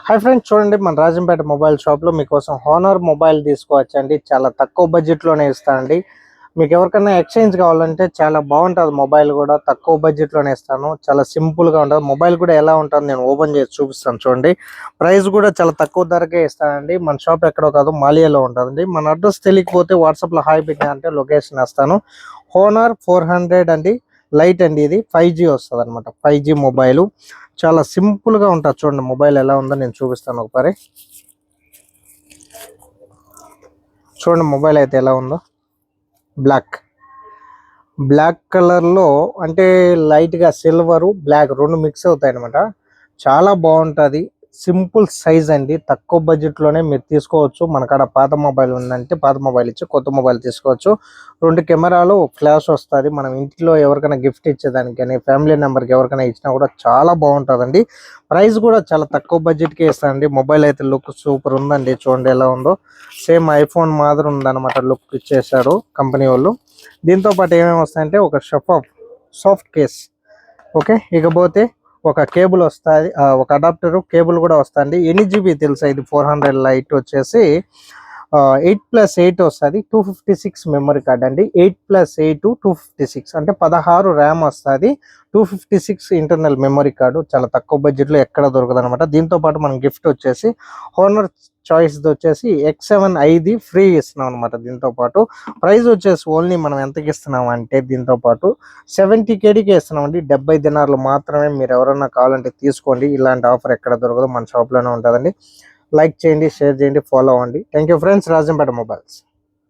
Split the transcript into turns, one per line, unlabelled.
Hi friends, చూడండి మన Rajampet mobile షాప్లో మీకోసం హానర్ మొబైల్ తీసుకోవచ్చండి. చాలా తక్కువ బడ్జెట్లోనే ఇస్తానండి. మీకు ఎవరికైనా ఎక్స్చేంజ్ కావాలంటే చాలా బాగుంటుంది. మొబైల్ కూడా తక్కువ బడ్జెట్లోనే ఇస్తాను. చాలా సింపుల్గా ఉంటుంది. మొబైల్ కూడా ఎలా ఉంటుంది నేను ఓపెన్ చేసి చూపిస్తాను చూడండి. ప్రైస్ కూడా చాలా తక్కువ ధరకే ఇస్తానండి. మన షాప్ ఎక్కడో కాదు, మాలియాలో ఉంటుందండి. మన అడ్రస్ తెలియకపోతే వాట్సాప్లో హాయ్ పెట్టినా అంటే లొకేషన్ వేస్తాను. హానర్ 400 అండి, లైట్ అండి. ఇది 5G వస్తుంది అనమాట. 5G మొబైల్ చాలా సింపుల్ గా ఉంటుంది. చూడండి మొబైల్ ఎలా ఉందో నేను చూపిస్తాను ఒకసారి. చూడండి మొబైల్ అయితే ఎలా ఉందో. బ్లాక్ కలర్ లో, అంటే లైట్ గా సిల్వర్ బ్లాక్ రెండు మిక్స్ అవుతాయి అనమాట. చాలా బాగుంటుంది. సింపుల్ సైజ్ అండి. తక్కువ బడ్జెట్ లోనే మీరు తీసుకోవచ్చు. మనకాడ పాత మొబైల్ ఉందంటే పాత మొబైల్ ఇచ్చి కొత్త మొబైల్ తీసుకోవచ్చు. 2 కెమెరాలు, ఫ్లాష్ వస్తుంది. మనం ఇంట్లో ఎవరికైనా గిఫ్ట్ ఇచ్చేదానికి కానీ ఫ్యామిలీ మెంబర్కి ఎవరికైనా ఇచ్చినా కూడా చాలా బాగుంటుందండి. ప్రైస్ కూడా చాలా తక్కువ బడ్జెట్కి ఇస్తానండి. మొబైల్ అయితే లుక్ సూపర్ ఉందండి. చూడండి ఎలా ఉందో. సేమ్ ఐఫోన్ మాదిరి ఉందన్నమాట. లుక్ ఇచ్చేసారు కంపెనీ వాళ్ళు. దీంతో పాటు ఏమేమి వస్తాయంటే ఒక సాఫ్ట్ కేస్, ఓకే. ఇకపోతే ఒక కేబుల్ వస్తుంది, ఒక అడాప్టర్ కేబుల్ కూడా వస్తుంది. 8GB తెలుసా ఇది? 400 లైట్ వచ్చేసి 8+8 వస్తుంది. 256 మెమరీ కార్డ్ అండి. 8+8 256 అంటే 16 ర్యామ్ వస్తుంది. 256 ఇంటర్నల్ మెమరీ కార్డు. చాలా తక్కువ బడ్జెట్లో ఎక్కడ దొరకదు అనమాట. దీంతో పాటు మనం గిఫ్ట్ వచ్చేసి హానర్ చాయిస్ వచ్చేసి X7i ఫ్రీ ఇస్తున్నాం అనమాట. దీంతో పాటు ప్రైస్ వచ్చేసి ఓన్లీ మనం ఎంతకి ఇస్తున్నాం అంటే దీంతో పాటు 70KDకి ఇస్తున్నాం అండి. 70 దినార్లు మాత్రమే. మీరు ఎవరన్నా కావాలంటే తీసుకోండి. ఇలాంటి ఆఫర్ ఎక్కడ దొరకదు, మన షాప్లోనే ఉంటుందండి. లైక్ చేయండి, షేర్ చేయండి, ఫాలో అవ్వండి. Thank you friends. Rajampet mobiles.